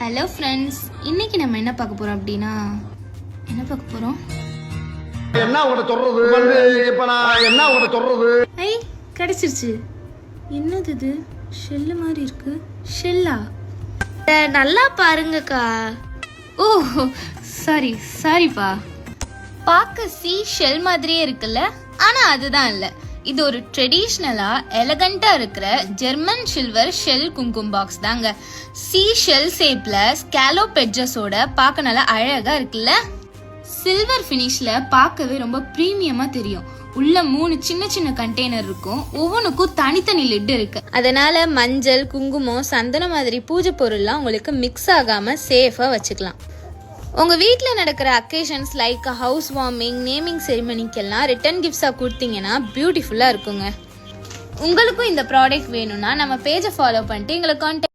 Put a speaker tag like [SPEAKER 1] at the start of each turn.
[SPEAKER 1] Hello friends, இன்னைக்கு நம்ம என்ன பார்க்க போறோம் அப்படின்னா
[SPEAKER 2] என்ன உங்களை சொல்றது வந்து இப்ப நான் என்ன உங்களை சொல்றது
[SPEAKER 1] ஐ கிடைச்சிருச்சு. என்னது இது? ஷெல்லு மாதிரி இருக்கு. ஷெல்லா? நல்லா பாருங்கக்கா. ஓ சாரிப்பா. பார்க்க சி ஷெல் மாதிரியே இருக்குல்ல, ஆனா அதுதான் இல்ல. இது ஒரு ட்ரெடிஷ்னலா எலகண்டா இருக்கிற ஜெர்மன் சில்வர் ஷெல் குங்குமம் பாக்ஸ் தாங்க. சி ஷெல் ஷேப்ல ஸ்கேலோப் எட்ஜஸோட பார்க்க நல்லா அழகா இருக்குல்ல. சில்வர் ஃபினிஷ்ல பார்க்கவே ரொம்ப பிரீமியமா தெரியும். உள்ள 3 சின்ன சின்ன கண்டெய்னர் இருக்கும். ஒவ்வொன்றுக்கும் தனித்தனி லிட் இருக்கு. அதனால மஞ்சள், குங்குமம், சந்தனம் மாதிரி பூஜை பொருள்லாம் உங்களுக்கு மிக்ஸ் ஆகாம சேஃபா வச்சுக்கலாம். உங்க வீட்டில் நடக்கிற occasions like house warming, naming செரிமனிக்கெல்லாம் ரிட்டர்ன் கிஃப்ட்ஸாக கொடுத்தீங்கன்னா பியூட்டிஃபுல்லாக இருக்குங்க. உங்களுக்கும் இந்த ப்ராடக்ட் வேணும்னா நம்ம பேஜை ஃபாலோ பண்ணிட்டு எங்களை கான்டாக்ட்